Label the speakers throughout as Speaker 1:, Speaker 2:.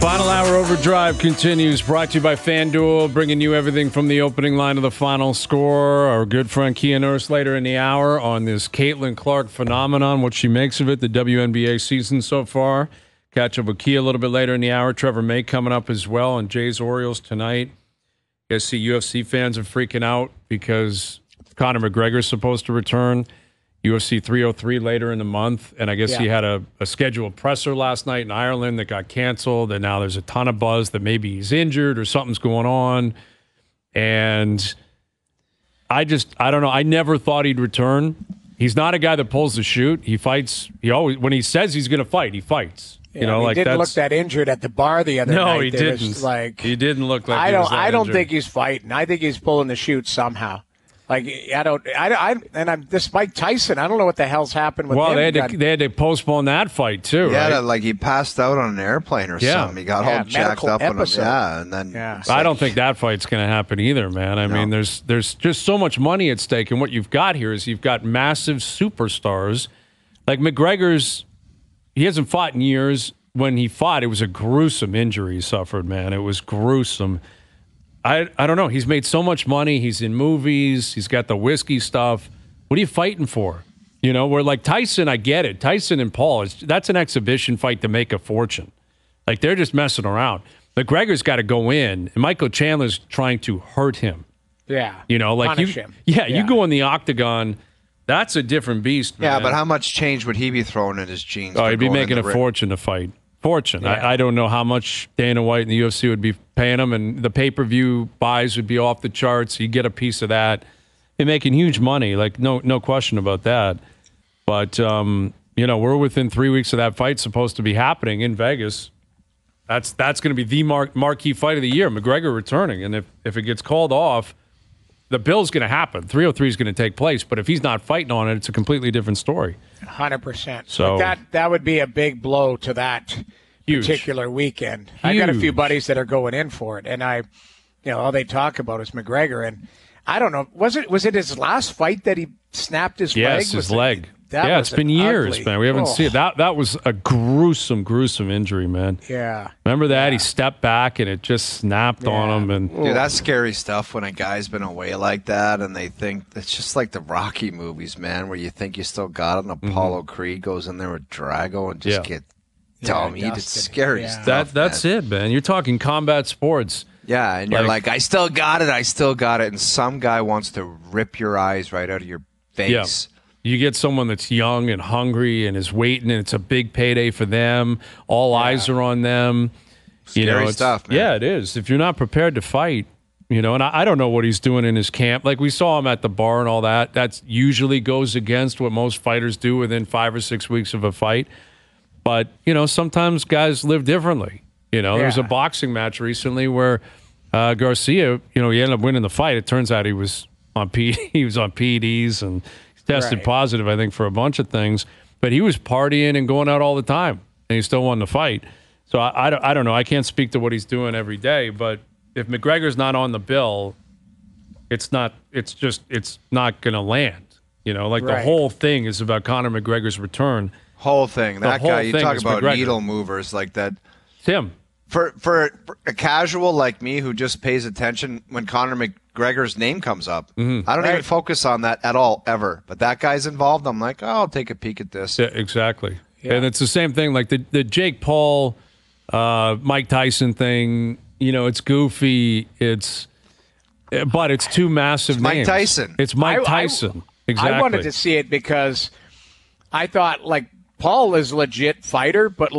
Speaker 1: Final hour OverDrive continues, brought to you by FanDuel, bringing you everything from the opening line of the final score. Our good friend Kia Nurse later in the hour on this Caitlin Clark phenomenon, what she makes of it, the WNBA season so far. Catch up with Kia a little bit later in the hour. Trevor May coming up as well on Jays Orioles tonight. You guys see UFC fans are freaking out because Conor McGregor is supposed to return. UFC 303 later in the month, and I guess he had a scheduled presser last night in Ireland that got canceled, and now there's a ton of buzz that maybe he's injured or something's going on. And I don't know. I never thought he'd return. He's not a guy that pulls the chute. He fights. He always, when he says he's going to fight, he fights.
Speaker 2: Yeah, he didn't look that injured at the bar the other night.
Speaker 1: No, he didn't. He didn't look like.
Speaker 2: I don't think he's fighting. I think he's pulling the chute somehow. Like this Mike Tyson, I don't know what the hell's happened with him.
Speaker 1: Well, they had to postpone that fight too.
Speaker 3: Yeah,
Speaker 1: right?
Speaker 3: Like he passed out on an airplane or something. He got all jacked up on him. And then
Speaker 1: I don't think that fight's going to happen either, man. I mean, there's just so much money at stake, and what you've got here is you've got massive superstars like McGregor's. He hasn't fought in years. When he fought, it was a gruesome injury he suffered, man. It was gruesome. I don't know. He's made so much money. He's in movies. He's got the whiskey stuff. What are you fighting for? You know, where like Tyson, I get it. Tyson and Paul, that's an exhibition fight to make a fortune. Like they're just messing around. McGregor's got to go in, and Michael Chandler's trying to hurt him.
Speaker 2: Yeah.
Speaker 1: You know, like
Speaker 2: punish him.
Speaker 1: You go in the octagon, that's a different beast, man.
Speaker 3: Yeah, but how much change would he be throwing in his jeans?
Speaker 1: Oh, he'd be making a fortune to fight. Fortune. Yeah. I don't know how much Dana White and the UFC would be paying him, and the pay-per-view buys would be off the charts. You get a piece of that. They're making huge money, like no question about that. But we're within 3 weeks of that fight supposed to be happening in Vegas. That's going to be the marquee fight of the year. McGregor returning, and if it gets called off, the bill's going to happen. 303 is going to take place, but if he's not fighting on it, it's a completely different story.
Speaker 2: 100%.
Speaker 1: So
Speaker 2: that would be a big blow to that particular weekend. I got a few buddies that are going in for it, and all they talk about is McGregor, and I don't know. Was it his last fight that he snapped his leg?
Speaker 1: Yes, his leg. It's been years, man. We haven't seen it. That was a gruesome injury, man.
Speaker 2: Yeah.
Speaker 1: Remember that? He stepped back and it just snapped on him. And
Speaker 3: dude, that's scary stuff when a guy's been away like that and they think it's just like the Rocky movies, man, where you think you still got it and Apollo Creed goes in there with Drago and just get dummied. It's scary stuff.
Speaker 1: That's it, man. You're talking combat sports.
Speaker 3: Yeah, and you're like, I still got it. And some guy wants to rip your eyes right out of your face.
Speaker 1: Yeah. You get someone that's young and hungry and is waiting, and it's a big payday for them. All eyes are on them.
Speaker 3: Scary stuff, man.
Speaker 1: Yeah, it is. If you're not prepared to fight, and I don't know what he's doing in his camp. Like we saw him at the bar and all that. That usually goes against what most fighters do within 5 or 6 weeks of a fight. But, sometimes guys live differently. There was a boxing match recently where Garcia, he ended up winning the fight. It turns out he was on PEDs and tested positive, I think, for a bunch of things. But he was partying and going out all the time, and he still won the fight. So I don't know. I can't speak to what he's doing every day. But if McGregor's not on the bill, it's not going to land. The whole thing is about Conor McGregor's return.
Speaker 3: Whole thing. That guy, you talk about McGregor. Needle movers like that.
Speaker 1: It's him.
Speaker 3: For a casual like me who just pays attention when Conor McGregor's name comes up, I don't even focus on that at all, ever. But that guy's involved, I'm like, I'll take a peek at this.
Speaker 1: Yeah, exactly. Yeah. And it's the same thing, like the Jake Paul, Mike Tyson thing. It's goofy. But it's two massive names.
Speaker 3: Mike Tyson.
Speaker 1: It's Mike Tyson. Exactly.
Speaker 2: I wanted to see it because I thought, Paul is a legit fighter, but,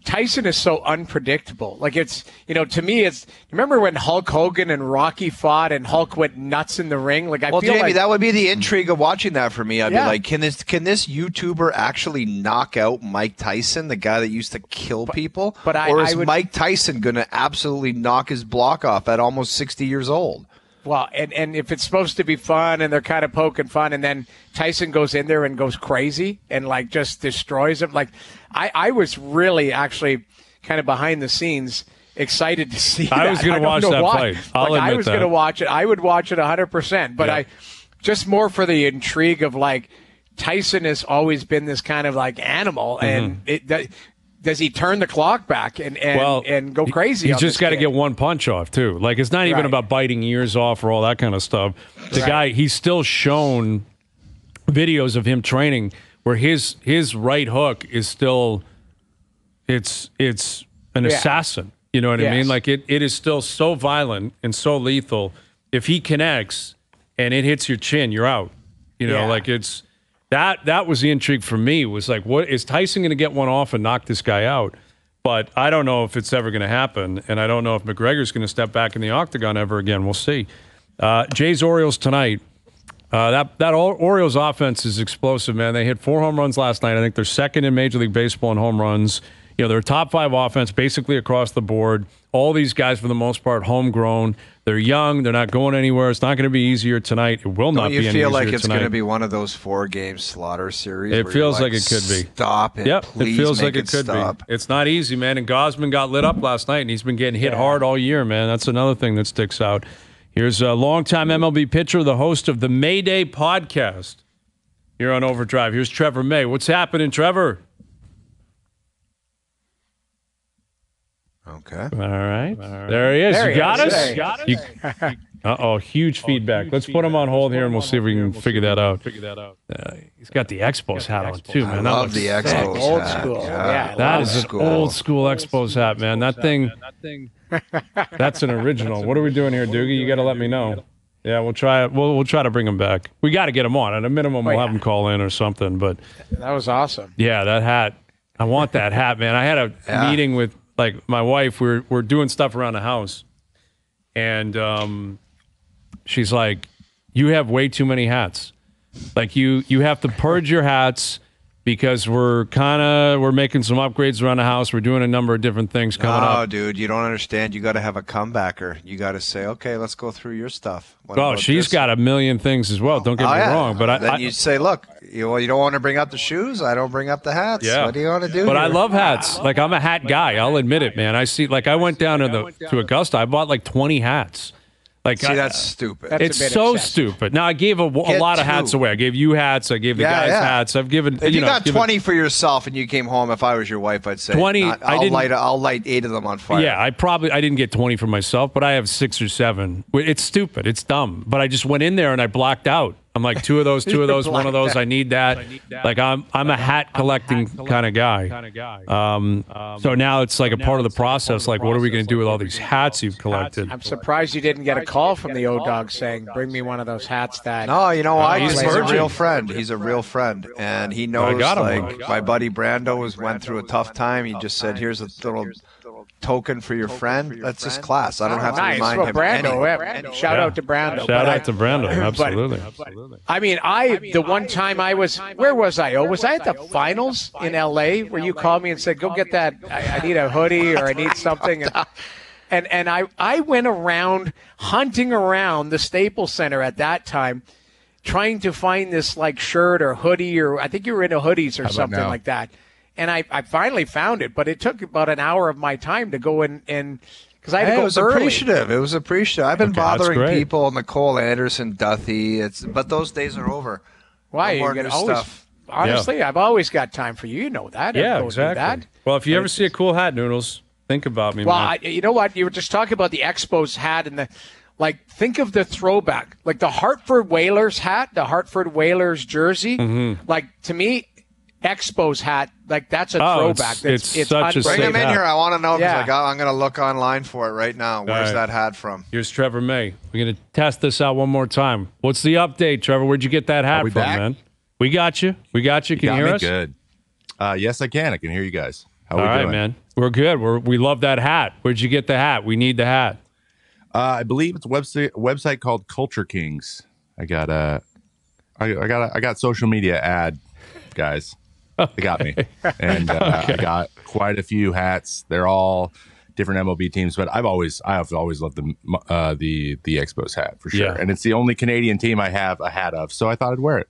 Speaker 2: Tyson is so unpredictable. To me, remember when Hulk Hogan and Rocky fought and Hulk went nuts in the ring?
Speaker 3: Jamie, that would be the intrigue of watching that for me. I'd be like, can this YouTuber actually knock out Mike Tyson, the guy that used to kill people? Or is Mike Tyson going to absolutely knock his block off at almost 60 years old?
Speaker 2: Well, and if it's supposed to be fun and they're kind of poking fun and then Tyson goes in there and goes crazy and just destroys him. I was really actually kind of behind the scenes excited to see that.
Speaker 1: I was going to watch that fight.
Speaker 2: I was going to watch it. I would watch it 100%. But I just more for the intrigue of Tyson has always been this kind of animal. And does he turn the clock back and go crazy?
Speaker 1: He's just got to get one punch off too. Like, it's not even about biting ears off or all that kind of stuff. The guy, he's still shown videos of him training where his right hook is still it's an assassin. You know what I mean? Like, it is still so violent and so lethal. If he connects and it hits your chin, you're out. You know, like, it's that was the intrigue for me, was like, what is Tyson going to get one off and knock this guy out? But I don't know if it's ever going to happen, and I don't know if McGregor's going to step back in the octagon ever again. We'll see. Jays Orioles tonight. That Orioles offense is explosive, man. They hit 4 home runs last night. I think they're second in Major League Baseball in home runs. You know, they're top 5 offense basically across the board. All these guys, for the most part, homegrown. They're young. They're not going anywhere. It's not going to be easier tonight. It will not be any easier tonight.
Speaker 3: Don't you feel like it's going to be one of those 4-game slaughter series?
Speaker 1: It feels like it could be.
Speaker 3: Stop it.
Speaker 1: Yep,
Speaker 3: please
Speaker 1: it feels
Speaker 3: make
Speaker 1: like it could
Speaker 3: stop.
Speaker 1: be. It's not easy, man. And Gosman got lit up last night, and he's been getting hit hard all year, man. That's another thing that sticks out. Here's a longtime MLB pitcher, the host of the Mayday podcast here on OverDrive. Here's Trevor May. What's happening, Trevor?
Speaker 3: Okay.
Speaker 1: All right. There he is.
Speaker 2: There
Speaker 1: you got us? Uh-oh, huge feedback. Let's put him on hold here, and we'll see if we can figure that out. He's got the Expos hat on, too, man.
Speaker 3: I love the Expos hat.
Speaker 2: Old school.
Speaker 3: Yeah.
Speaker 1: That is an old school Expos hat, man. That thing, that's an original. What are we doing here, Doogie? You got to let me know. Yeah, we'll try it. We'll try to bring him back. We got to get him on. At a minimum, we'll have him call in or something. But
Speaker 2: that was awesome.
Speaker 1: Yeah, that hat. I want that hat, man. I had a meeting with, like, my wife. We're doing stuff around the house, and she's like, "You have way too many hats. Like, you have to purge your hats, because we're making some upgrades around the house. We're doing a number of different things coming up."
Speaker 3: Oh, dude, you don't understand. You got to have a comebacker. You got to say, "Okay, let's go through your stuff."
Speaker 1: She's got a million things as well. Don't get me wrong, but
Speaker 3: then you say, "Look, you don't want to bring up the shoes. I don't bring up the hats.
Speaker 1: Yeah.
Speaker 3: What do you want to do?"
Speaker 1: But
Speaker 3: here?
Speaker 1: I love hats. Like, I'm a hat guy. I'll admit it, man. I see. Like, I went down to Augusta. I bought like 20 hats. Like,
Speaker 3: that's stupid.
Speaker 1: It's so stupid. Now, I gave a lot of hats away. I gave you hats. I gave the guys hats. I've given.
Speaker 3: If you got 20 for yourself and you came home, if I was your wife, I'd say
Speaker 1: 20.
Speaker 3: I'll light 8 of them on fire.
Speaker 1: Yeah, I didn't get 20 for myself, but I have 6 or 7. It's stupid. It's dumb. But I just went in there and I blocked out. I'm like, 2 of those, 1 of those. I need that. Like, I'm a hat collecting kind of guy. So now it's like a part of the process. Like, what are we going to do with all these hats you've collected?
Speaker 2: I'm surprised you didn't get a call from the O-Dog saying, "Bring me one of those hats."
Speaker 3: No, you know why? He's a real friend. He's a real friend, and he knows. Like, my buddy Brando went through a tough time. He just said, "Here's a little token for your friend." That's just class. I don't have to remind him.
Speaker 2: Brando, shout out to Brando.
Speaker 1: Shout out to Brando. Absolutely.
Speaker 2: I mean, the one time I was, where was I? Was I at the finals in L.A. where you called me and said, "Go get that. I need a hoodie or I need something." And I went around hunting around the Staples Center at that time, trying to find this like shirt or hoodie, or I think you were into hoodies or something like that. And I finally found it, but it took about an hour of my time to go in because I had to go early.
Speaker 3: Appreciative. It was appreciative. I've been bothering people, Nicole Anderson, Duthie. But those days are over.
Speaker 2: Why?
Speaker 3: No more new stuff.
Speaker 2: Honestly, I've always got time for you. You know that.
Speaker 1: Yeah, exactly. Well, if you ever see a cool hat, Noodles, think about me, man.
Speaker 2: You know what? You were just talking about the Expos hat and think of the throwback. Like the Hartford Whalers hat, the Hartford Whalers jersey.
Speaker 1: Mm-hmm.
Speaker 2: Like, to me, Expos hat, like, that's a throwback.
Speaker 1: It's such a
Speaker 3: bring him in here. I want to know.
Speaker 2: Yeah.
Speaker 3: I'm going to look online for it right now. Where's that hat from?
Speaker 1: Here's Trevor May. We're going to test this out one more time. What's the update, Trevor? Where'd you get that hat from, man? We got you. Can you hear us?
Speaker 4: Good. Yes, I can. I can hear you guys. How
Speaker 1: are we doing? All right, man. We're good. We love that hat. Where'd you get the hat? We need the hat.
Speaker 4: I believe it's a website called Culture Kings. I got social media ad guys. They got me, and I got quite a few hats. They're all different MLB teams, but I've always loved the Expos hat for sure. Yeah. And it's the only Canadian team I have a hat of, so I thought I'd wear it.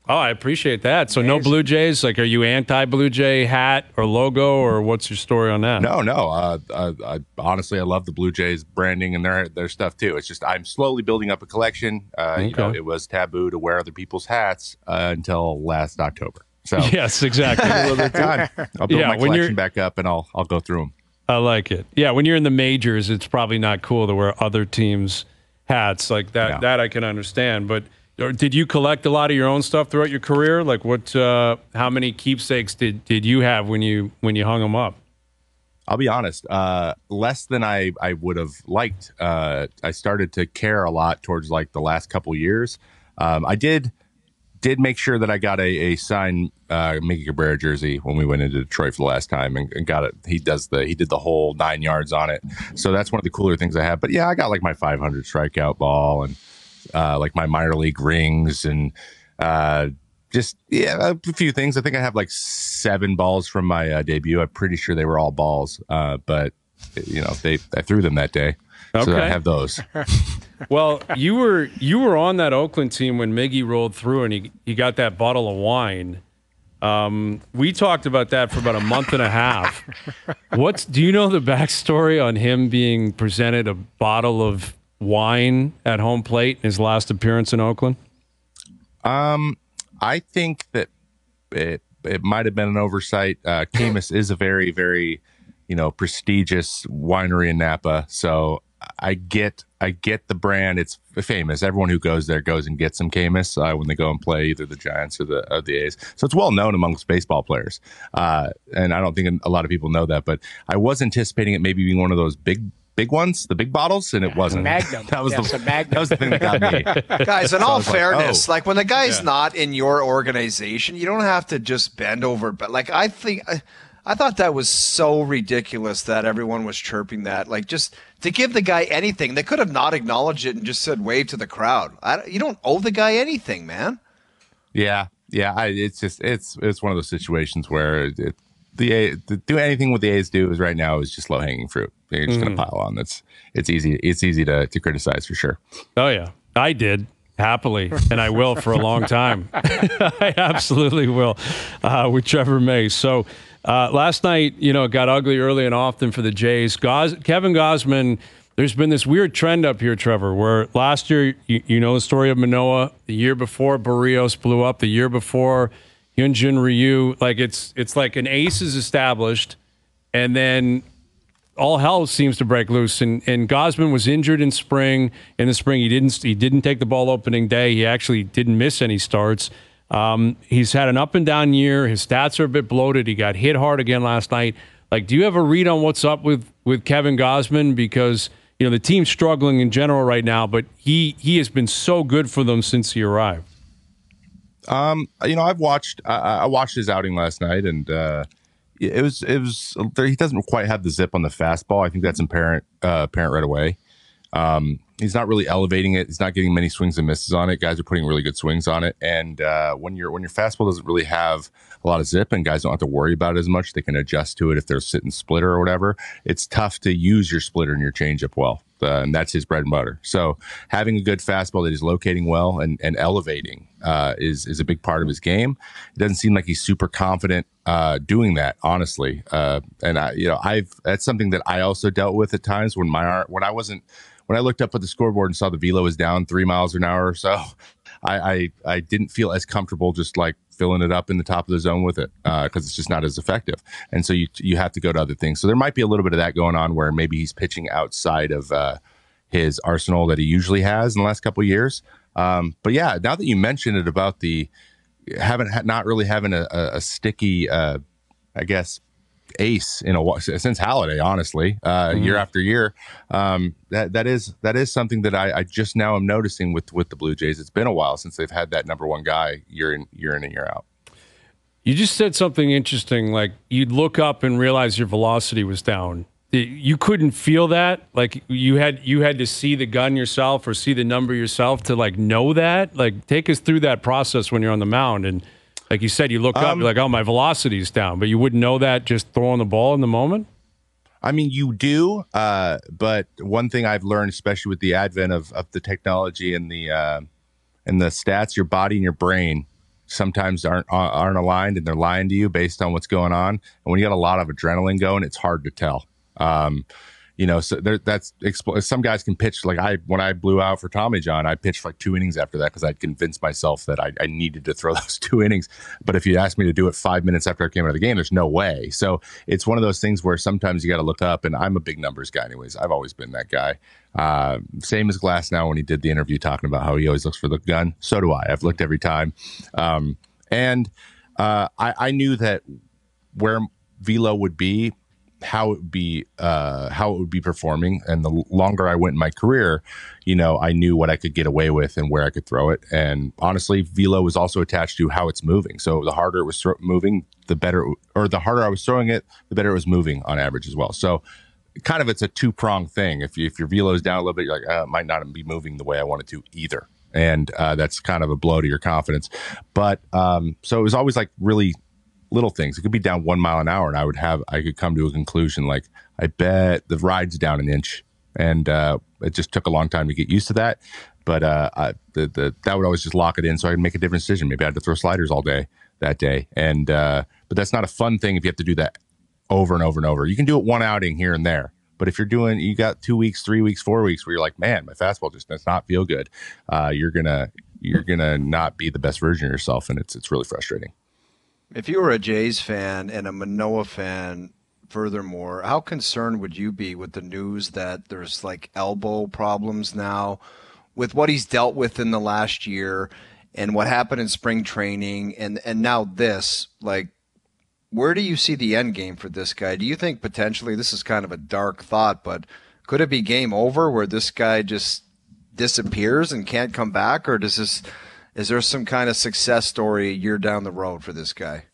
Speaker 1: Oh, I appreciate that. So no Blue Jays? Like, are you anti-Blue Jay hat or logo, or what's your story on that?
Speaker 4: No. I honestly, I love the Blue Jays branding and their stuff too. It's just I'm slowly building up a collection. It was taboo to wear other people's hats until last October. So
Speaker 1: yes, exactly.
Speaker 4: a little bit of time. I'll build my collection back up, and I'll go through them.
Speaker 1: I like it. Yeah, when you're in the majors, it's probably not cool to wear other teams' hats like that. Yeah. That I can understand. But did you collect a lot of your own stuff throughout your career? Like, how many keepsakes did you have when you hung them up?
Speaker 4: I'll be honest, less than I would have liked. I started to care a lot towards like the last couple years. I did make sure that I got a signed Mickey Cabrera jersey when we went into Detroit for the last time and got it. He did the whole 9 yards on it. So that's one of the cooler things I have. But yeah, I got like my 500 strikeout ball and like my minor league rings and just a few things. I think I have like 7 balls from my debut. I'm pretty sure they were all balls, but I threw them that day. Okay. So I have those.
Speaker 1: Well, you were on that Oakland team when Miggy rolled through and he got that bottle of wine. We talked about that for about a month and a half. Do you know the backstory on him being presented a bottle of wine at home plate in his last appearance in Oakland?
Speaker 4: I think that it might have been an oversight. Camus is a very, very, prestigious winery in Napa. So I get the brand. It's famous. Everyone who goes there goes and gets some Camus when they go and play either the Giants or the A's. So it's well known amongst baseball players. And I don't think a lot of people know that, but I was anticipating it maybe being one of those big ones, the big bottles, and it wasn't.
Speaker 2: Magnum.
Speaker 4: That was the thing that got me.
Speaker 3: Guys, in all fairness, like when the guy's not in your organization, you don't have to just bend over. But like I thought that was so ridiculous that everyone was chirping that. Like just to give the guy anything, they could have not acknowledged it and just said wave to the crowd. You don't owe the guy anything, man.
Speaker 4: Yeah. It's one of those situations where do anything what the A's do is right now is just low hanging fruit. They're just going to pile on. It's easy to criticize for sure. Oh yeah,
Speaker 1: I did happily, and I will for a long time. I absolutely will, whichever may. So last night, it got ugly early and often for the Jays. Kevin Gausman. There's been this weird trend up here, Trevor, where last year, you know the story of Manoah. The year before, Barrios blew up. The year before, Hyunjin Ryu. Like it's like an ace is established, and then all hell seems to break loose. And Gausman was injured in the spring. He didn't take the ball opening day. He actually didn't miss any starts. He's had an up and down year. His stats are a bit bloated. He got hit hard again last night. Like, do you have a read on what's up with Kevin Gausman? Because the team's struggling in general right now, but he has been so good for them since he arrived.
Speaker 4: I watched his outing last night, and it was he doesn't quite have the zip on the fastball. I think that's apparent right away. He's not really elevating it. He's not getting many swings and misses on it. Guys are putting really good swings on it. And when your fastball doesn't really have a lot of zip and guys don't have to worry about it as much, they can adjust to it if they're sitting splitter or whatever. It's tough to use your splitter and your changeup well. And that's his bread and butter. So having a good fastball that he's locating well and elevating is a big part of his game. It doesn't seem like he's super confident doing that, honestly. And that's something that I also dealt with at times when when I looked up at the scoreboard and saw the velo was down 3 miles an hour or so. I didn't feel as comfortable just like filling it up in the top of the zone with it because it's just not as effective. And so you have to go to other things. So there might be a little bit of that going on where maybe he's pitching outside of his arsenal that he usually has in the last couple of years. But yeah, now that you mentioned it about not really having a sticky, I guess, ace since Halladay, honestly, year after year. That is something that I just now am noticing with the Blue Jays. It's been a while since they've had that number one guy year in and year out.
Speaker 1: You just said something interesting, like you'd look up and realize your velocity was down. You couldn't feel that? Like you had to see the gun yourself or see the number yourself to like know that? Like take us through that process when you're on the mound. And like you said, you look up, you're like, oh, my velocity's down. But you wouldn't know that just throwing the ball in the moment?
Speaker 4: I mean, you do. But one thing I've learned, especially with the advent of the technology and the stats, your body and your brain sometimes aren't aligned, and they're lying to you based on what's going on. And when you got a lot of adrenaline going, it's hard to tell. So some guys can pitch when I blew out for Tommy John, I pitched like 2 innings after that because I'd convinced myself that I needed to throw those 2 innings. But if you asked me to do it 5 minutes after I came out of the game, there's no way. So it's one of those things where sometimes you got to look up, and I'm a big numbers guy anyways. I've always been that guy. Same as Glass now when he did the interview talking about how he always looks for the gun. So do I. I've looked every time. I knew that where Velo would be, how it would be performing, and the longer I went in my career, I knew what I could get away with and where I could throw it. And honestly, Velo was also attached to how it's moving. So the harder it was moving, the better, or the harder I was throwing it, the better it was moving on average as well. So kind of it's a two-pronged thing. If your velo is down a little bit, you're like, it might not be moving the way I want it to either. And that's kind of a blow to your confidence. But so it was always like really little things. It could be down 1 mile an hour, and I could come to a conclusion like, I bet the ride's down an inch. And it just took a long time to get used to that. But that would always just lock it in, so I could make a different decision. Maybe I had to throw sliders all day that day. And but that's not a fun thing if you have to do that over and over and over. You can do it one outing here and there. But if you got 2 weeks, 3 weeks, 4 weeks where you're like, man, my fastball just does not feel good, you're gonna not be the best version of yourself, and it's really frustrating.
Speaker 3: If you were a Jays fan and a Manoah fan, furthermore, how concerned would you be with the news that there's like elbow problems now with what he's dealt with in the last year and what happened in spring training and now this? Like, where do you see the end game for this guy? Do you think potentially, this is kind of a dark thought, but could it be game over where this guy just disappears and can't come back? Or is there some kind of success story a year down the road for this guy?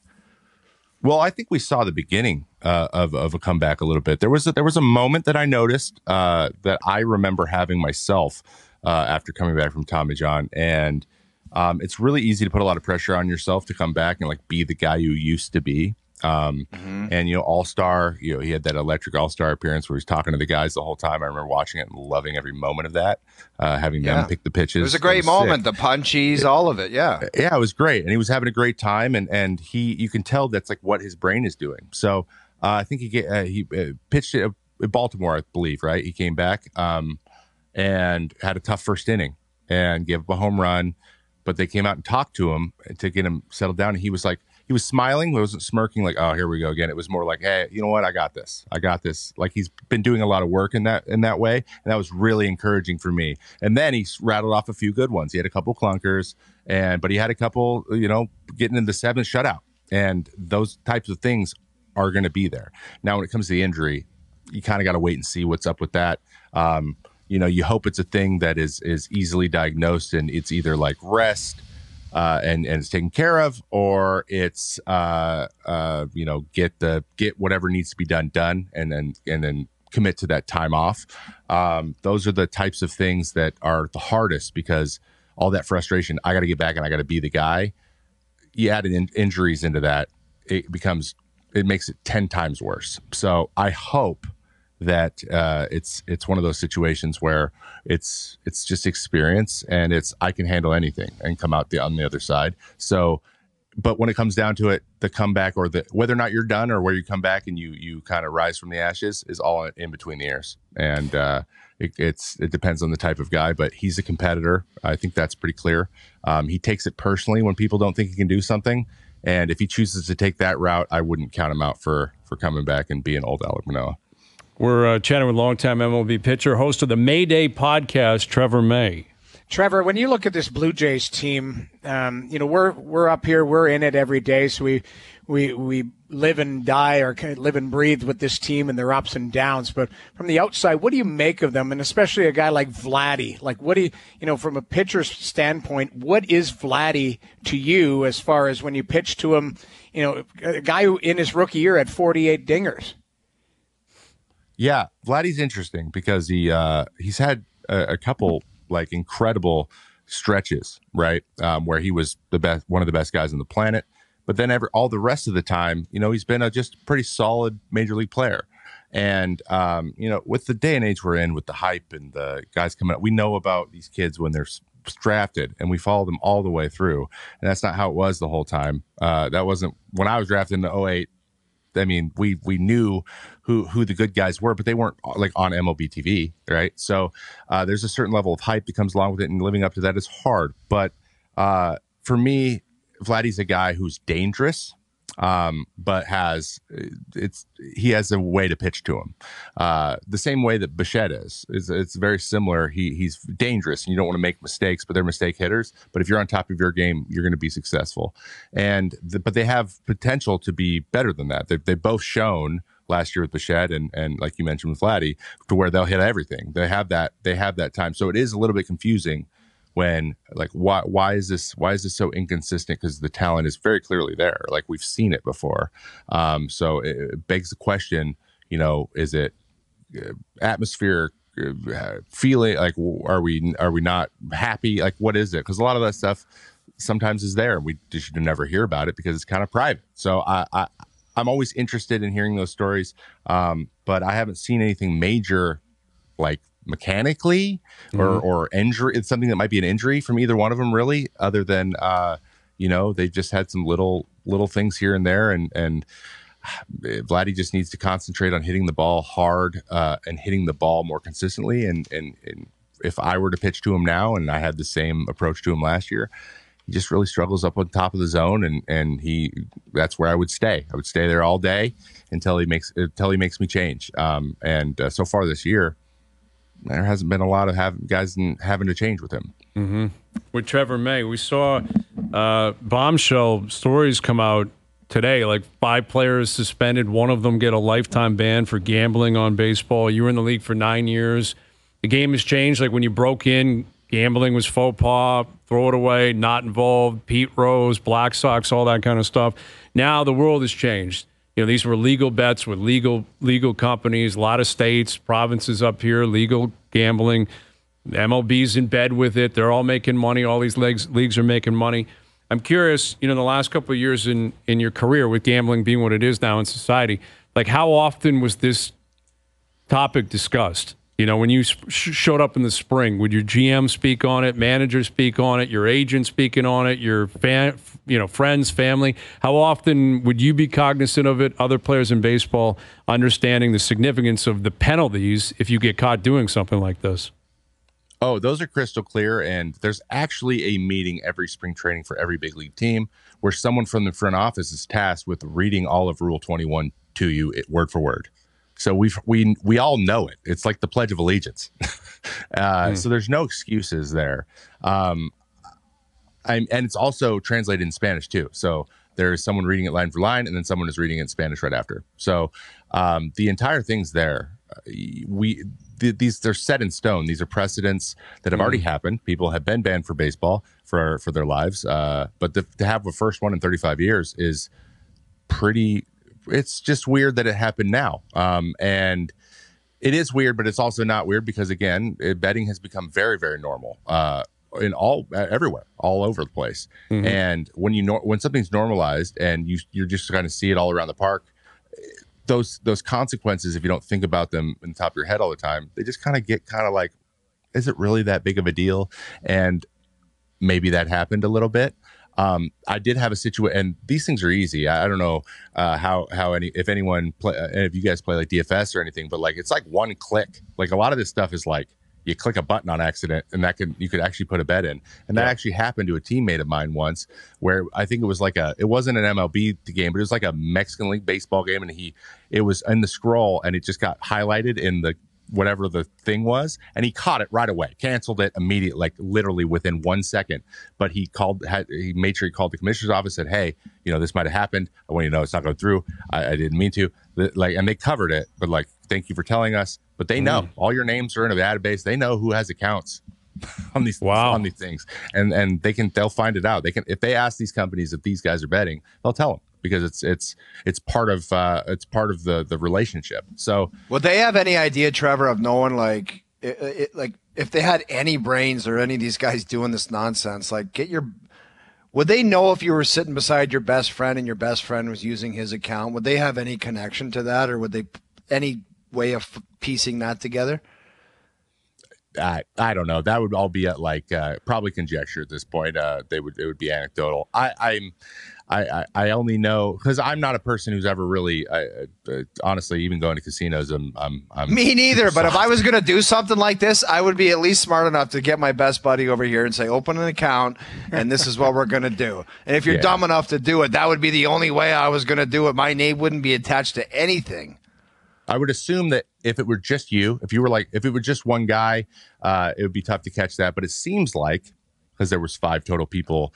Speaker 4: Well, I think we saw the beginning of a comeback a little bit. There was a moment that I noticed that I remember having myself after coming back from Tommy John, and it's really easy to put a lot of pressure on yourself to come back and like be the guy you used to be. And All-Star, he had that electric All-Star appearance where he's talking to the guys the whole time. I remember watching it and loving every moment of that, having them pick the pitches.
Speaker 3: It was a great moment, the punchies, all of it. Yeah,
Speaker 4: it was great, and he was having a great time, and you can tell that's like what his brain is doing. So I think he pitched it at Baltimore, I believe, right? He came back and had a tough first inning and gave up a home run, but they came out and talked to him to get him settled down, and he was smiling. He wasn't smirking like, oh, here we go again. It was more like, hey, you know what? I got this. Like, he's been doing a lot of work in that way. And that was really encouraging for me. And then he rattled off a few good ones. He had a couple clunkers, but he had a couple, getting in the seventh shutout. And those types of things are going to be there. Now, when it comes to the injury, you kind of got to wait and see what's up with that. You hope it's a thing that is easily diagnosed and it's either like rest, and it's taken care of, or it's get whatever needs to be done, and then commit to that time off. Those are the types of things that are the hardest, because all that frustration, I got to get back and I got to be the guy. You add injuries into that, it makes it 10 times worse. So I hope that it's one of those situations where it's just experience, and I can handle anything and come out on the other side. So, but when it comes down to it, the comeback, or whether or not you're done, or where you come back and you kind of rise from the ashes, is all in between the ears. And it depends on the type of guy, but he's a competitor. I think that's pretty clear. He takes it personally when people don't think he can do something. And if he chooses to take that route, I wouldn't count him out for coming back and being old Alek Manoah.
Speaker 1: We're chatting with longtime MLB pitcher, host of the Mayday podcast, Trevor May.
Speaker 2: Trevor, when you look at this Blue Jays team, we're up here, we're in it every day, so we live and die, or live and breathe with this team and their ups and downs. But from the outside, what do you make of them? And especially a guy like Vladdy. Like, what do you, from a pitcher's standpoint, what is Vladdy to you as far as when you pitch to him? A guy who in his rookie year had 48 dingers.
Speaker 4: Yeah, Vladdy's interesting because he's had a couple like incredible stretches, right? Where he was one of the best guys on the planet. But then all the rest of the time, he's been a just pretty solid major league player. And, with the day and age we're in, with the hype and the guys coming up, we know about these kids when they're drafted, and we follow them all the way through. And that's not how it was the whole time. That wasn't when I was drafted in the 08. I mean, we knew who the good guys were, but they weren't like on MLB TV, right? So there's a certain level of hype that comes along with it, and living up to that is hard. But for me, Vladdy's a guy who's dangerous, but he has a way to pitch to him, the same way that Bichette is. It's very similar. He's dangerous, and you don't want to make mistakes, but they're mistake hitters. But if you're on top of your game, you're going to be successful. But they have potential to be better than that. They've both shown last year with Bichette and like you mentioned with Vladdy, to where they'll hit everything. They have that time. So it is a little bit confusing when like why is this so inconsistent, because the talent is very clearly there, like we've seen it before. So it begs the question, is it atmosphere, feeling, like are we not happy, like what is it? Because a lot of that stuff sometimes is there, we just should never hear about it because it's kind of private. So I'm always interested in hearing those stories, but I haven't seen anything major like mechanically or injury. It's something that might be an injury from either one of them, really, other than they've just had some little things here and there, and Vladdy just needs to concentrate on hitting the ball hard and hitting the ball more consistently. And if I were to pitch to him now, and I had the same approach to him last year, he just really struggles up on top of the zone, and that's where I would stay. I would stay there all day until he makes me change. So far this year, there hasn't been a lot of guys having to change with him.
Speaker 1: Mm-hmm. With Trevor May, we saw bombshell stories come out today, like 5 players suspended, one of them get a lifetime ban for gambling on baseball. You were in the league for 9 years. The game has changed. Like when you broke in, gambling was faux pas, throw it away, not involved, Pete Rose, Black Sox, all that kind of stuff. Now the world has changed. These were legal bets with legal companies, a lot of states, provinces up here, legal gambling. MLB's in bed with it. They're all making money. All these leagues are making money. I'm curious, the last couple of years in your career with gambling being what it is now in society, like how often was this topic discussed? When you showed up in the spring, would your GM speak on it, manager speak on it, your agent speaking on it, your friends, family? How often would you be cognizant of it? Other players in baseball understanding the significance of the penalties if you get caught doing something like this?
Speaker 4: Oh, those are crystal clear. And there's actually a meeting every spring training for every big league team where someone from the front office is tasked with reading all of Rule 21 to you word for word. So we all know it. It's like the Pledge of Allegiance. So there's no excuses there. And it's also translated in Spanish too. So there's someone reading it line for line, and then someone is reading it in Spanish right after. So the entire thing's there. They're set in stone. These are precedents that have already happened. People have been banned for baseball for their lives. But to have a first one in 35 years is pretty. It's just weird that it happened now. And it is weird, but it's also not weird because, again, betting has become very, very normal everywhere, all over the place. Mm-hmm. And when something's normalized and you're just kind of see it all around the park, those consequences, if you don't think about them in the top of your head all the time, they just kind of get like, is it really that big of a deal? And maybe that happened a little bit. I did have a situation, and these things are easy. I don't know if anyone play, if you guys play like DFS or anything, but like it's like one click. Like a lot of this stuff is like you click a button on accident, and you could actually put a bet in. And that actually happened to a teammate of mine once, where I think it was it wasn't an MLB game, but it was like a Mexican League baseball game, and it was in the scroll, and it just got highlighted in the whatever the thing was, and he caught it right away, canceled it immediately, like literally within 1 second. But he made sure he called the commissioner's office, said, hey, this might have happened. I want you to know it's not going through. I didn't mean to. And they covered it, but thank you for telling us. But they know all your names are in a database. They know who has accounts on these things, and they'll find it out. If they ask these companies if these guys are betting, they'll tell them. Because it's part of the relationship. So
Speaker 3: would they have any idea, Trevor, of knowing like if they had any brains or any of these guys doing this nonsense? Would they know if you were sitting beside your best friend and your best friend was using his account? Would they have any connection to that, or would they any way of piecing that together?
Speaker 4: I don't know. That would all be at probably conjecture at this point. It would be anecdotal. I only know because I'm not a person who's ever really, honestly, even going to casinos. I'm
Speaker 3: me neither. But if I was going to do something like this, I would be at least smart enough to get my best buddy over here and say, open an account, and this is what we're going to do. And if you're dumb enough to do it, that would be the only way I was going to do it. My name wouldn't be attached to anything.
Speaker 4: I would assume that if it were just you, if it were just one guy, it would be tough to catch that. But it seems like, because there was 5 total people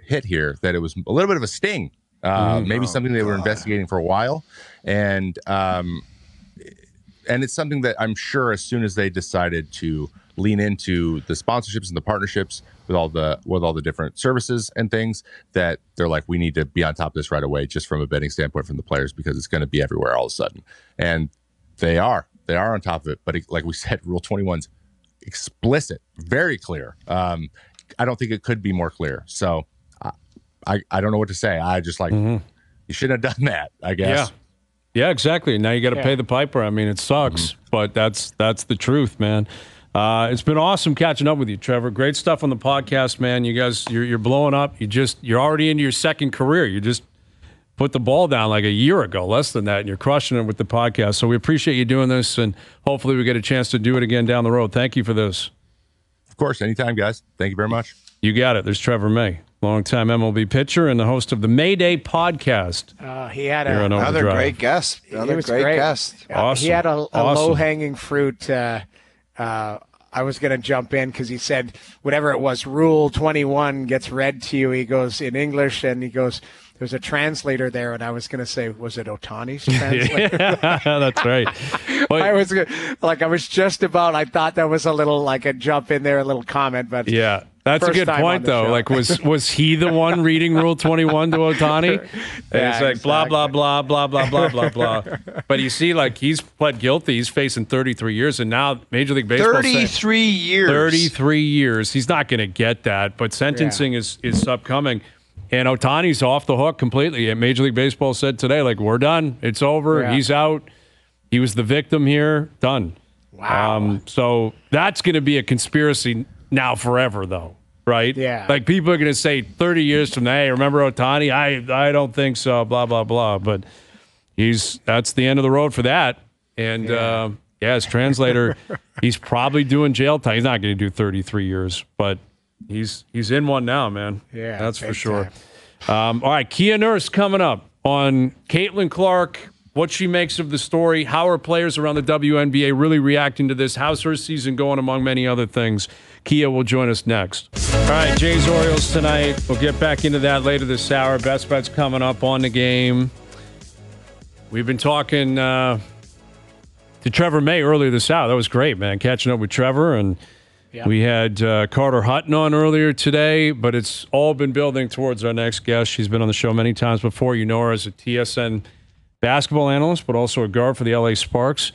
Speaker 4: hit here, that it was a little bit of a sting, maybe something they were investigating for a while, and it's something that I'm sure as soon as they decided to lean into the sponsorships and the partnerships with all the different services and things, that they're like, we need to be on top of this right away, just from a betting standpoint from the players, because it's going to be everywhere all of a sudden, and they are on top of it. But like we said, Rule 21's explicit, very clear. I don't think it could be more clear. So I don't know what to say. I just you shouldn't have done that, I guess.
Speaker 1: Yeah, exactly. Now you got to pay the piper. I mean, it sucks, but that's the truth, man. It's been awesome catching up with you, Trevor. Great stuff on the podcast, man. You guys, you're blowing up. You're already into your second career. You just put the ball down like a year ago, less than that, and you're crushing it with the podcast. So we appreciate you doing this, and hopefully we get a chance to do it again down the road. Thank you for this.
Speaker 4: Of course, anytime, guys. Thank you very much.
Speaker 1: You got it. There's Trevor May, longtime MLB pitcher and the host of the Mayday podcast.
Speaker 2: He had
Speaker 3: another great guest. Another great guest.
Speaker 1: Awesome.
Speaker 2: He had a low-hanging fruit. I was going to jump in because he said whatever it was, Rule 21 gets read to you. He goes in English, and he goes, there's a translator there, and I was going to say, was it Ohtani's translator?
Speaker 1: That's right. Well,
Speaker 2: I was just about. I thought that was a little like a jump in there, a little comment, but
Speaker 1: yeah, that's a good point though.
Speaker 2: Show.
Speaker 1: Like, was he the one reading Rule 21 to Ohtani? And
Speaker 2: yeah,
Speaker 1: he's like blah blah blah blah blah blah blah blah. But you see, like, he's pled guilty. He's facing 33 years, and now Major League Baseball
Speaker 3: 33 years.
Speaker 1: 33 years. He's not going to get that, but sentencing is upcoming. And Ohtani's off the hook completely. And Major League Baseball said today, like, we're done. It's over. Yeah. He's out. He was the victim here. Done.
Speaker 2: Wow.
Speaker 1: So that's going to be a conspiracy now forever, though, right?
Speaker 2: Yeah.
Speaker 1: Like, people are going to say 30 years from now, hey, remember Ohtani? I don't think so, blah, blah, blah. But that's the end of the road for that. And, his translator, he's probably doing jail time. He's not going to do 33 years, but he's in one now, man.
Speaker 2: Yeah,
Speaker 1: that's for sure. All right, Kia Nurse coming up on Caitlin Clark, what she makes of the story, how are players around the WNBA really reacting to this, how's her season going, among many other things. Kia will join us next. All right, Jays Orioles tonight. We'll get back into that later this hour. Best bets coming up on the game. We've been talking to Trevor May earlier this hour. That was great, man, catching up with Trevor. And we had Carter Hutton on earlier today, but it's all been building towards our next guest. She's been on the show many times before. You know her as a TSN basketball analyst, but also a guard for the LA Sparks.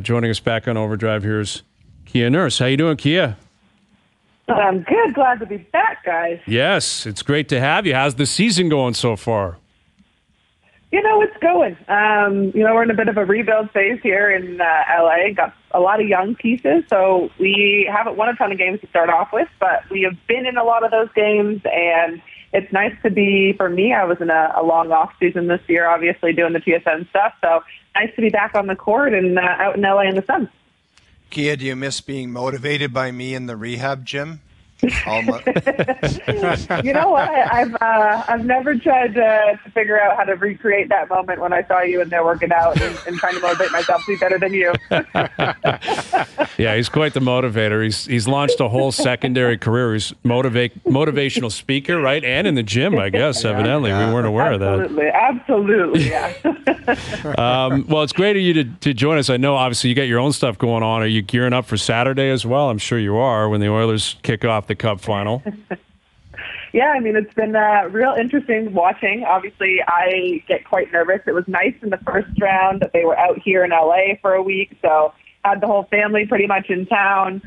Speaker 1: Joining us back on OverDrive, here's Kia Nurse. How you doing, Kia?
Speaker 5: I'm good. Glad to be back, guys.
Speaker 1: Yes, it's great to have you. How's the season going so far?
Speaker 5: It's going. We're in a bit of a rebuild phase here in LA. Got a lot of young pieces, so we haven't won a ton of games to start off with, but we have been in a lot of those games, and it's nice to be, for me, I was in a long off season this year, obviously doing the TSN stuff, so nice to be back on the court and out in LA in the sun.
Speaker 3: Kia, do you miss being motivated by me in the rehab gym?
Speaker 5: You know what? I've never tried to figure out how to recreate that moment when I saw you in there working out and trying to motivate myself to be better than you.
Speaker 1: Yeah, he's quite the motivator. He's launched a whole secondary career. He's motivational speaker, right? And in the gym, I guess. Evidently, we weren't aware of that.
Speaker 5: Absolutely, yeah.
Speaker 1: Well, it's great of you to join us. I know, obviously, you got your own stuff going on. Are you gearing up for Saturday as well? I'm sure you are when the Oilers kick off the Cup final.
Speaker 5: Yeah, I mean, it's been real interesting watching. Obviously, I get quite nervous. It was nice in the first round that they were out here in LA for a week, so had the whole family pretty much in town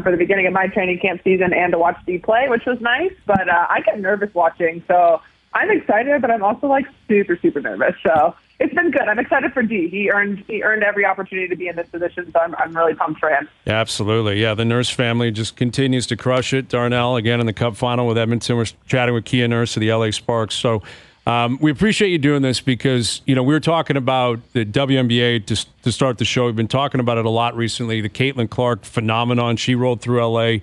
Speaker 5: for the beginning of my training camp season and to watch Steve play, which was nice. But I get nervous watching, so I'm excited, but I'm also super, super nervous. So it's been good. I'm excited for D. He earned every opportunity to be in this position, so I'm really pumped for him.
Speaker 1: Yeah, absolutely. Yeah, the Nurse family just continues to crush it. Darnell, again, in the Cup final with Edmonton. We're chatting with Kia Nurse of the LA Sparks. So we appreciate you doing this because, we were talking about the WNBA to start the show. We've been talking about it a lot recently, the Caitlin Clark phenomenon. She rolled through LA,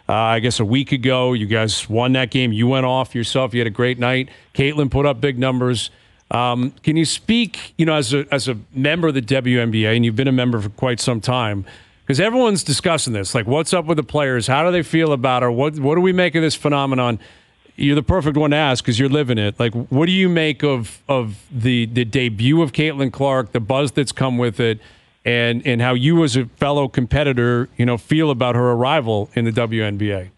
Speaker 1: I guess, a week ago. You guys won that game. You went off yourself. You had a great night. Caitlin put up big numbers. Can you speak, as a member of the WNBA, and you've been a member for quite some time, because everyone's discussing this, like what's up with the players? How do they feel about her? What do we make of this phenomenon? You're the perfect one to ask because you're living it. Like, what do you make of the debut of Caitlin Clark, the buzz that's come with it, and how you as a fellow competitor, feel about her arrival in the WNBA?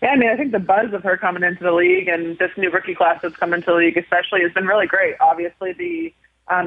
Speaker 5: Yeah, I think the buzz of her coming into the league and this new rookie class that's come into the league especially has been really great. Obviously, the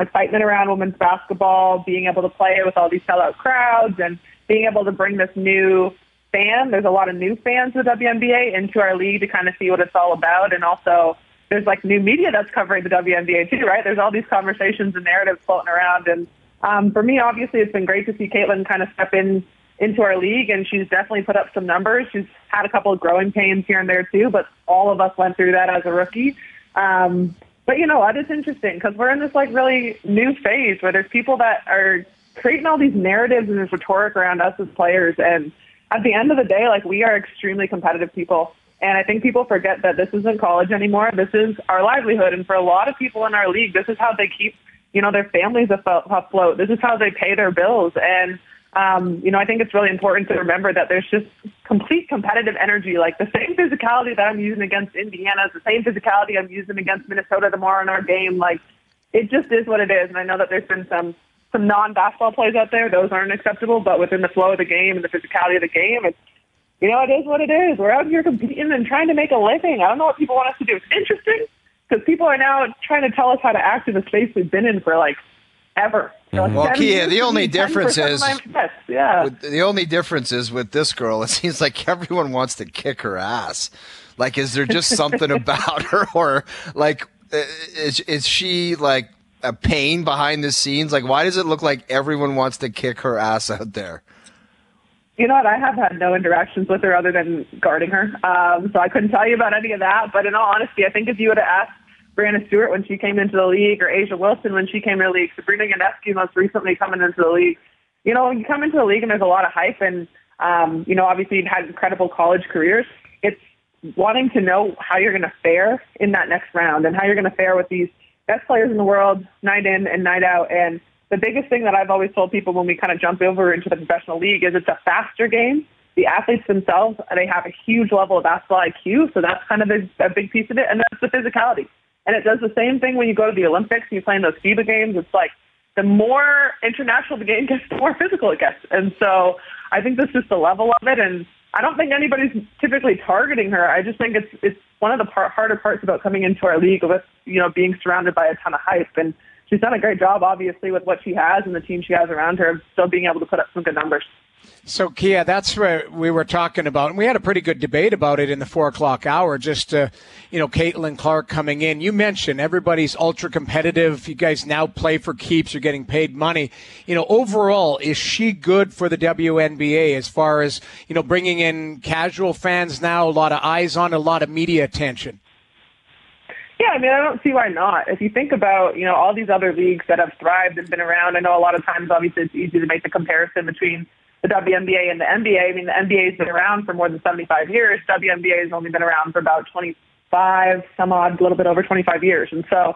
Speaker 5: excitement around women's basketball, being able to play with all these sellout crowds and being able to bring this new fan. There's a lot of new fans of the WNBA into our league to kind of see what it's all about. And also, there's new media that's covering the WNBA too, right? There's all these conversations and narratives floating around. And for me, obviously, it's been great to see Caitlin kind of step into our league, and she's definitely put up some numbers. She's had a couple of growing pains here and there too, but all of us went through that as a rookie. But you know what? It's interesting because we're in this really new phase where there's people that are creating all these narratives and this rhetoric around us as players. And at the end of the day, we are extremely competitive people. And I think people forget that this isn't college anymore. This is our livelihood. And for a lot of people in our league, this is how they keep, their families afloat. This is how they pay their bills. And, I think it's really important to remember that there's just complete competitive energy, the same physicality that I'm using against Indiana is the same physicality I'm using against Minnesota tomorrow in our game. It just is what it is. And I know that there's been some non-basketball plays out there. Those aren't acceptable, but within the flow of the game and the physicality of the game, it's, it is what it is. We're out here competing and trying to make a living. I don't know what people want us to do. It's interesting because people are now trying to tell us how to act in a space we've been in for ever.
Speaker 3: Well, Kia, the only difference is the only difference is with this girl, it seems like everyone wants to kick her ass. Is there just something about her, or is she a pain behind the scenes? Why does it look like everyone wants to kick her ass out there?
Speaker 5: You know what? I have had no interactions with her other than guarding her, so I couldn't tell you about any of that. But in all honesty, I think if you would have asked Brianna Stewart when she came into the league, or Asia Wilson when she came into the league, Sabrina Ionescu most recently coming into the league. When you come into the league and there's a lot of hype and, obviously you've had incredible college careers, it's wanting to know how you're going to fare in that next round and how you're going to fare with these best players in the world, night in and night out. And the biggest thing that I've always told people when we kind of jump over into the professional league is it's a faster game. The athletes themselves, they have a huge level of basketball IQ, so that's kind of a big piece of it. And that's the physicality. And it does the same thing when you go to the Olympics and you play in those FIBA games. It's the more international the game gets, the more physical it gets. And so I think that's just the level of it. And I don't think anybody's typically targeting her. I just think it's one of the harder parts about coming into our league with, being surrounded by a ton of hype. And she's done a great job, obviously, with what she has and the team she has around her, still being able to put up some good numbers.
Speaker 2: So, Kia, that's what we were talking about. And we had a pretty good debate about it in the 4 o'clock hour, just, Caitlin Clark coming in. You mentioned everybody's ultra competitive. You guys now play for keeps. You're getting paid money. Overall, is she good for the WNBA as far as, bringing in casual fans now, a lot of eyes on, a lot of media attention?
Speaker 5: Yeah, I don't see why not. If you think about, all these other leagues that have thrived and been around, I know a lot of times, obviously, it's easy to make the comparison between the WNBA and the NBA. The NBA has been around for more than 75 years. WNBA has only been around for about 25, some odd, a little bit over 25 years. And so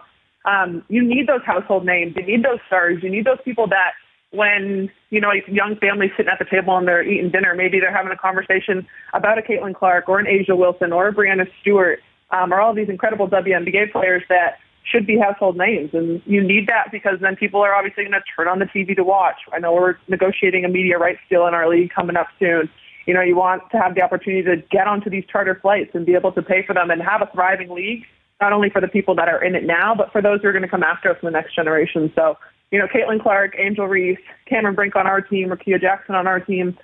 Speaker 5: you need those household names. You need those stars. You need those people that when, young families sitting at the table and they're eating dinner, maybe they're having a conversation about a Caitlin Clark or an Asia Wilson or a Brianna Stewart, or all these incredible WNBA players that should be household names. And you need that because then people are obviously going to turn on the TV to watch. I know we're negotiating a media rights deal in our league coming up soon. You want to have the opportunity to get onto these charter flights and be able to pay for them and have a thriving league, not only for the people that are in it now, but for those who are going to come after us in the next generation. So, Caitlin Clark, Angel Reese, Cameron Brink on our team, or Kia Jackson on our team,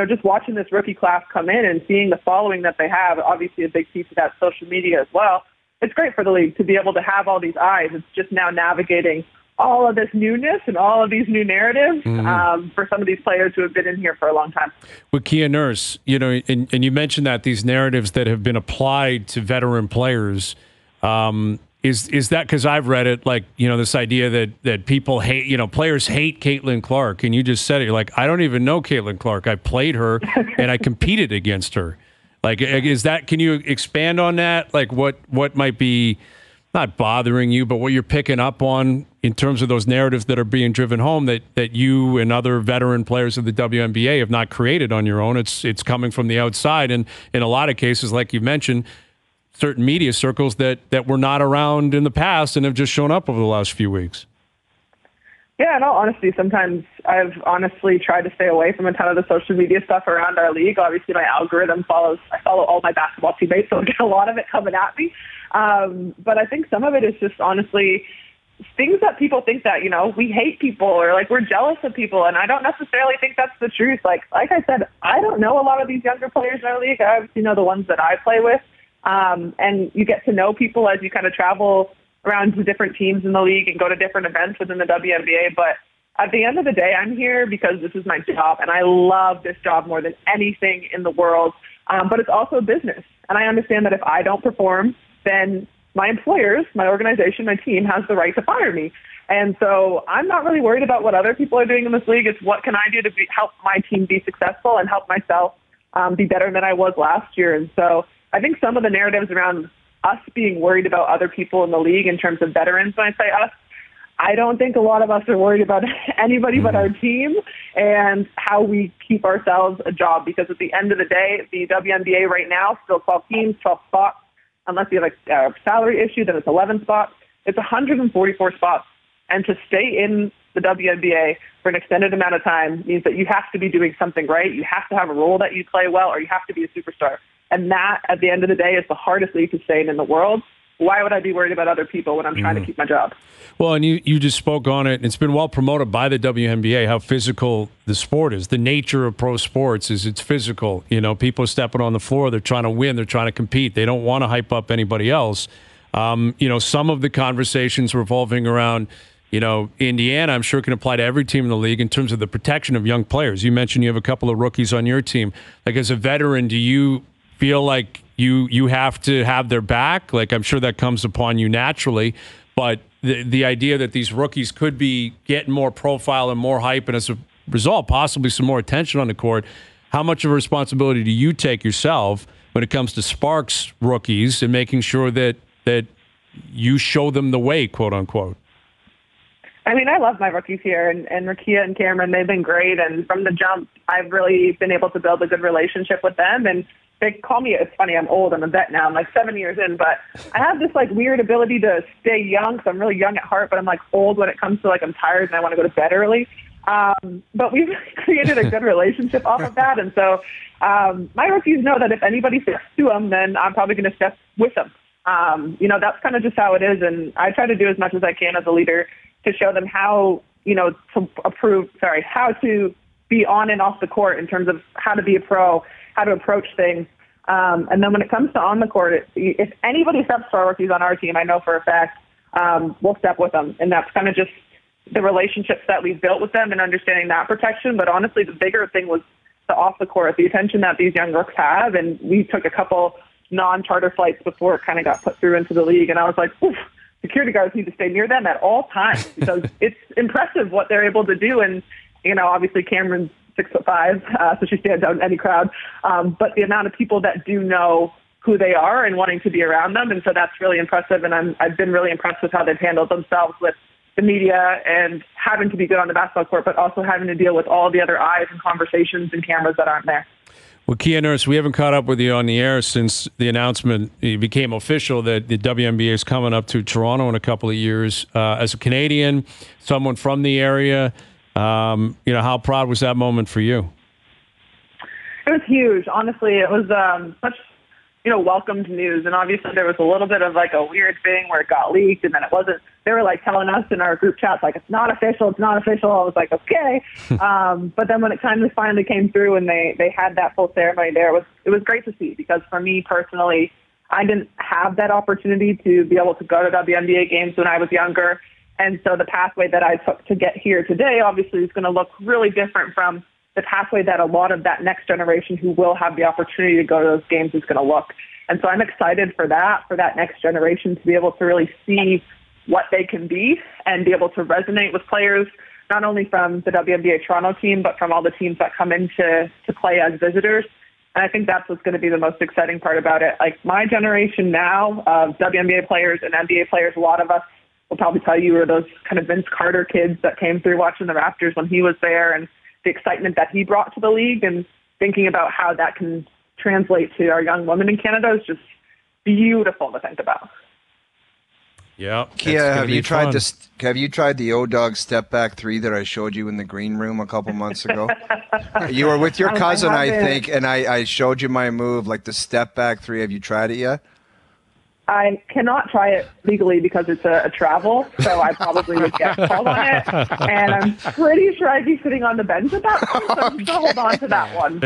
Speaker 5: just watching this rookie class come in and seeing the following that they have, obviously a big piece of that social media as well. it's great for the league to be able to have all these eyes. It's just now navigating all of this newness and all of these new narratives for some of these players who have been in here for a long time.
Speaker 1: With Kia Nurse, and you mentioned that these narratives that have been applied to veteran players, is that because I've read it, like, this idea that people hate, players hate Caitlin Clark, and you just said it, you're like, I don't even know Caitlin Clark. I played her and I competed against her. Like, is that, can you expand on that? Like what might be not bothering you, but what you're picking up on in terms of those narratives that are being driven home that you and other veteran players of the WNBA have not created on your own. It's coming from the outside. And in a lot of cases, like you mentioned, certain media circles that were not around in the past and have just shown up over the last few weeks.
Speaker 5: Yeah, in all honesty, sometimes I've honestly tried to stay away from a ton of the social media stuff around our league. Obviously, my algorithm I follow all my basketball teammates, so I get a lot of it coming at me. But I think some of it is just honestly things that people think that, we hate people or like we're jealous of people. And I don't necessarily think that's the truth. Like I said, I don't know a lot of these younger players in our league. I obviously know the ones that I play with. And you get to know people as you kind of travel around to different teams in the league and go to different events within the WNBA. But at the end of the day, I'm here because this is my job, and I love this job more than anything in the world. But it's also business. And I understand that if I don't perform, then my employers, my organization, my team has the right to fire me. And so I'm not really worried about what other people are doing in this league. It's what can I do to help my team be successful and help myself be better than I was last year. And so I think some of the narratives around us being worried about other people in the league in terms of veterans, when I say us, I don't think a lot of us are worried about anybody but our team and how we keep ourselves a job. Because at the end of the day, the WNBA right now, still 12 teams, 12 spots. Unless you have a salary issue, then it's 11 spots. It's 144 spots. And to stay in the WNBA for an extended amount of time means that you have to be doing something right. You have to have a role that you play well, or you have to be a superstar. And that, at the end of the day, is the hardest league to stay in the world. Why would I be worried about other people when I'm trying to keep my job?
Speaker 1: Well, and you just spoke on it. It's been well promoted by the WNBA, how physical the sport is. The nature of pro sports is it's physical. People stepping on the floor, they're trying to win, they're trying to compete. They don't want to hype up anybody else. Some of the conversations revolving around, Indiana, I'm sure can apply to every team in the league in terms of the protection of young players. You mentioned you have a couple of rookies on your team. Like, as a veteran, do you feel like you have to have their back? Like, I'm sure that comes upon you naturally, but the idea that these rookies could be getting more profile and more hype, and as a result, possibly some more attention on the court, how much of a responsibility do you take yourself when it comes to Sparks rookies and making sure that you show them the way, quote unquote?
Speaker 5: I mean, I love my rookies here, and Rakia and Cameron, they've been great. And from the jump, I've really been able to build a good relationship with them. And they call me, it's funny, I'm old, I'm a vet now, I'm like 7 years in, but I have this weird ability to stay young, because I'm really young at heart, but I'm old when it comes to I'm tired and I want to go to bed early. But we've created a good relationship off of that. And so my rookies know that if anybody steps to them, then I'm probably going to step with them. That's kind of just how it is. And I try to do as much as I can as a leader to show them how, how to be on and off the court in terms of how to be a pro, how to approach things. And then when it comes to on the court, if anybody steps to our rookies on our team, I know for a fact we'll step with them. And that's kind of just the relationships that we've built with them and understanding that protection. But honestly, the bigger thing was the off the court, the attention that these young rooks have. And we took a couple non-charter flights before it kind of got put through into the league. And I was like, oof, security guards need to stay near them at all times because it's impressive what they're able to do. And, obviously Cameron's 6'5", so she stands out in any crowd. But the amount of people that do know who they are and wanting to be around them. And so that's really impressive. And I've been really impressed with how they've handled themselves with the media and having to be good on the basketball court, but also having to deal with all the other eyes and conversations and cameras that aren't there.
Speaker 1: Well, Kia Nurse, we haven't caught up with you on the air since the announcement became official that the WNBA is coming up to Toronto in a couple of years. As a Canadian, someone from the area, how proud was that moment for you?
Speaker 5: It was huge. Honestly, it was such, welcomed news. And obviously there was a little bit of a weird thing where it got leaked and then it wasn't. They were telling us in our group chats, it's not official, it's not official. I was like, okay. But then when it kind of finally came through and they had that full ceremony there, it was great to see because for me personally, I didn't have that opportunity to be able to go to WNBA games when I was younger. And so the pathway that I took to get here today obviously is going to look really different from the pathway that a lot of that next generation who will have the opportunity to go to those games is going to look. And so I'm excited for that next generation to be able to really see what they can be and be able to resonate with players, not only from the WNBA Toronto team, but from all the teams that come in to play as visitors. And I think that's what's going to be the most exciting part about it. Like my generation now of WNBA players and NBA players, a lot of us will probably tell you are those kind of Vince Carter kids that came through watching the Raptors when he was there and the excitement that he brought to the league, and thinking about how that can translate to our young women in Canada is just beautiful to think about.
Speaker 1: Yeah.
Speaker 3: Kia, have you tried this? Have you tried the O-Dog step back 3 that I showed you in the green room a couple months ago? You were with your cousin, I think, and I showed you my move, like the step back 3. Have you tried it yet?
Speaker 5: I cannot try it legally because it's a travel, so I probably would get called on it. And I'm pretty sure I'd be sitting on the bench at that point, so I'm just going to hold on to that one.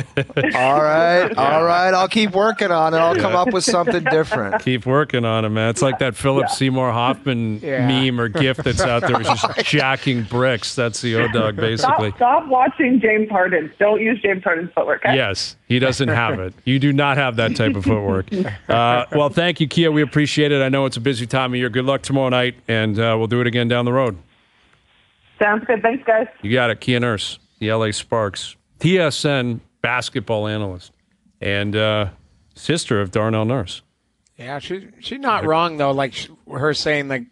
Speaker 3: All right. I'll keep working on it. I'll come up with something different.
Speaker 1: Keep working on it, man. It's like that Philip Seymour Hoffman meme or gif that's out there. It's just jacking bricks. That's the O-Dog, basically.
Speaker 5: Stop watching James Harden. Don't use James Harden's footwork. Okay?
Speaker 1: Yes, he doesn't have it. You do not have that type of footwork. Well, thank you, Kia. We appreciate it. I know it's a busy time of year. Good luck tomorrow night, and we'll do it again down the road.
Speaker 5: Sounds good. Thanks, guys.
Speaker 1: You got it. Kia Nurse, the LA Sparks, TSN basketball analyst, and sister of Darnell Nurse.
Speaker 2: Yeah, she's not wrong, though, like her saying, like,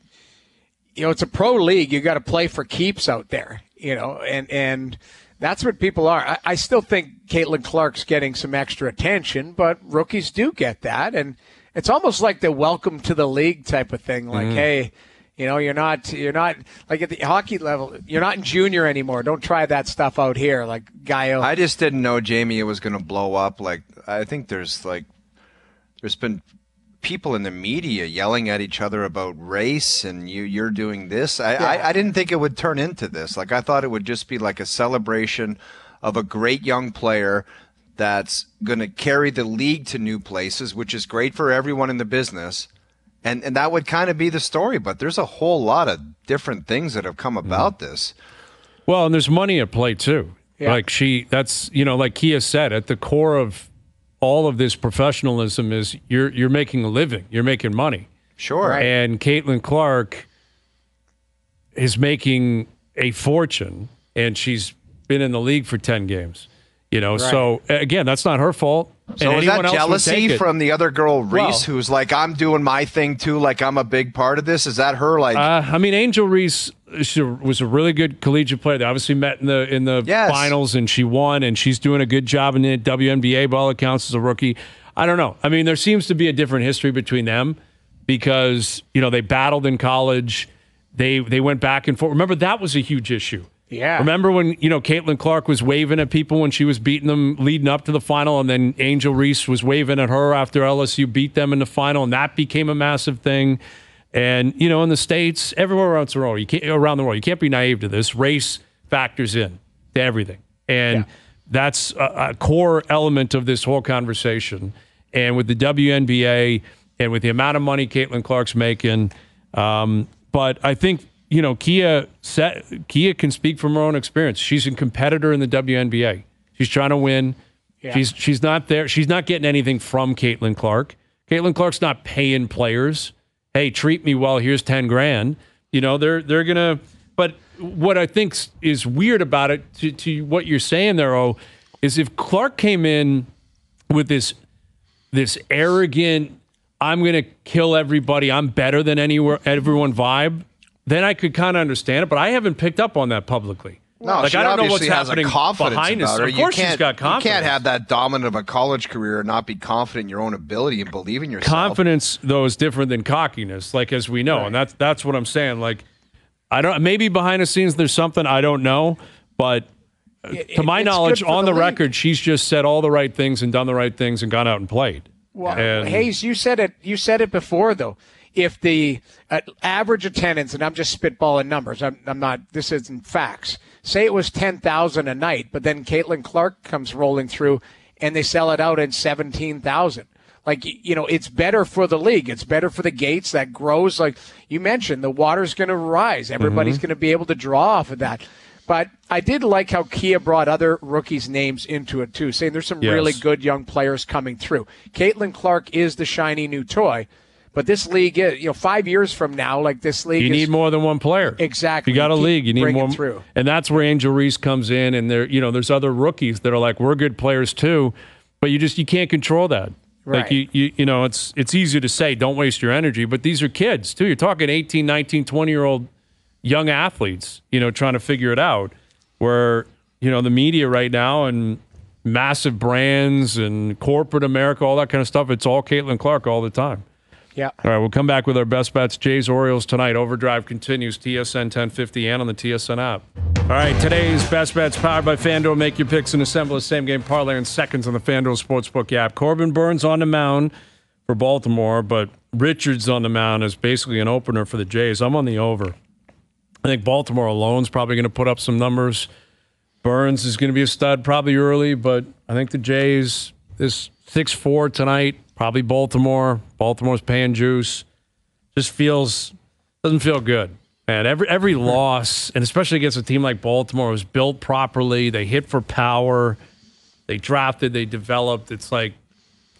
Speaker 2: you know, it's a pro league. You got to play for keeps out there, you know, and that's what people are. I still think Caitlin Clark's getting some extra attention, but rookies do get that, and it's almost like the welcome to the league type of thing. Like, hey, you know, you're not like at the hockey level, you're not in junior anymore. Don't try that stuff out here. Like, Gaio.
Speaker 3: I just didn't know, Jamie, it was going to blow up. Like, I think there's been people in the media yelling at each other about race and you're doing this. I didn't think it would turn into this. Like, I thought it would just be like a celebration of a great young player that's going to carry the league to new places, which is great for everyone in the business. And that would kind of be the story. But there's a whole lot of different things that have come about this.
Speaker 1: Well, and there's money at play, too. Yeah. Like that's, you know, like Kia said, at the core of all of this professionalism is you're making a living. You're making money.
Speaker 3: Sure.
Speaker 1: Right. And Caitlin Clark is making a fortune, and she's been in the league for 10 games. You know, right. So again, that's not her fault.
Speaker 3: So is that jealousy from the other girl, Reese, who's like, I'm doing my thing too, like I'm a big part of this? Is that her? Like,
Speaker 1: I mean, Angel Reese was a really good collegiate player. They obviously met in the finals, and she won, and she's doing a good job in the WNBA by all accounts as a rookie. I don't know. I mean, there seems to be a different history between them because, you know, they battled in college. They went back and forth. Remember, that was a huge issue.
Speaker 2: Yeah.
Speaker 1: Remember when, you know, Caitlin Clark was waving at people when she was beating them leading up to the final, and then Angel Reese was waving at her after LSU beat them in the final, and that became a massive thing. And, you know, in the States, everywhere around the world, you can't be naive to this. Race factors in to everything. And that's a core element of this whole conversation. And with the WNBA and with the amount of money Caitlin Clark's making, but I think, you know, Kia can speak from her own experience. She's a competitor in the WNBA. She's trying to win. Yeah. She's not there. She's not getting anything from Caitlin Clark. Caitlin Clark's not paying players. Hey, treat me well. Here's $10,000. You know, they're gonna. But what I think is weird about it, to what you're saying there, is if Clark came in with this arrogant, I'm gonna kill everybody, I'm better than everyone vibe, then I could kind of understand it, but I haven't picked up on that publicly.
Speaker 3: No, like, I don't know what's happening behind
Speaker 1: this. Of course she's got confidence.
Speaker 3: You can't have that dominant of a college career and not be confident in your own ability and believe in yourself.
Speaker 1: Confidence, though, is different than cockiness, like, as we know, right. And that's what I'm saying. Like, maybe behind the scenes there's something, I don't know, but to my knowledge, on the record, she's just said all the right things and done the right things and gone out and played.
Speaker 2: Well, Hayes, you said it before, though. If the average attendance, and I'm just spitballing numbers, I'm not, this isn't facts. Say it was 10,000 a night, but then Caitlin Clark comes rolling through and they sell it out at 17,000. Like, it's better for the league. It's better for the gates that grows. Like you mentioned, the water's going to rise. Everybody's going to be able to draw off of that. But I did like how Kia brought other rookies' names into it, too, saying there's some really good young players coming through. Caitlin Clark is the shiny new toy. But this league, 5 years from now, like this league,
Speaker 1: you need more than one player.
Speaker 2: Exactly.
Speaker 1: You got a league, you need more.
Speaker 2: Through.
Speaker 1: And that's where Angel Reese comes in, and there's other rookies that are like, we're good players too, but you can't control that.
Speaker 2: Right.
Speaker 1: Like it's easy to say, don't waste your energy, but these are kids too. You're talking 18, 19, 20-year-old young athletes, trying to figure it out. Where the media right now and massive brands and corporate America, all that kind of stuff, it's all Caitlin Clark all the time.
Speaker 2: Yeah.
Speaker 1: All right, we'll come back with our best bets. Jays, Orioles tonight. OverDrive continues. TSN 1050 and on the TSN app. All right, today's best bets powered by FanDuel. Make your picks and assemble a same-game parlay in seconds on the FanDuel Sportsbook app. Corbin Burns on the mound for Baltimore, but Richards on the mound is basically an opener for the Jays. I'm on the over. I think Baltimore alone is probably going to put up some numbers. Burns is going to be a stud probably early, but I think the Jays is 6-4 tonight. Probably Baltimore. Baltimore's paying juice. Doesn't feel good. Man, every loss, and especially against a team like Baltimore, was built properly. They hit for power. They drafted. They developed. It's like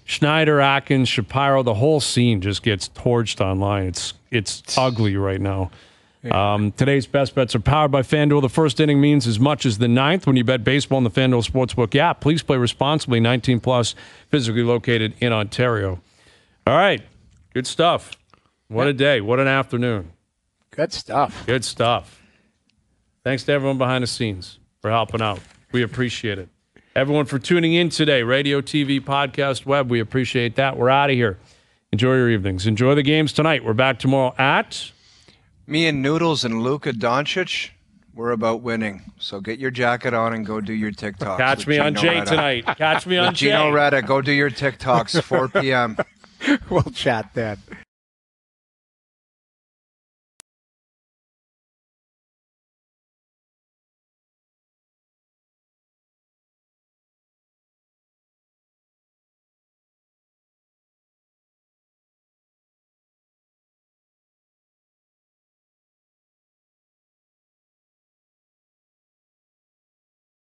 Speaker 1: Schneider, Atkins, Shapiro. The whole scene just gets torched online. It's ugly right now. Yeah. Today's best bets are powered by FanDuel. The first inning means as much as the ninth when you bet baseball in the FanDuel Sportsbook app. Please play responsibly. 19 plus, physically located in Ontario. All right, good stuff. What a day. What an afternoon.
Speaker 2: Good stuff.
Speaker 1: Good stuff. Thanks to everyone behind the scenes for helping out. We appreciate it. Everyone for tuning in today. Radio, TV, podcast, web. We appreciate that. We're out of here. Enjoy your evenings. Enjoy the games tonight. We're back tomorrow at...
Speaker 3: Me and Noodles and Luka Doncic, we're about winning. So get your jacket on and go do your TikToks.
Speaker 1: Catch me on Jay tonight. Catch me on Jay.
Speaker 3: Gino Retta, go do your TikToks, 4 p.m.
Speaker 2: We'll chat then.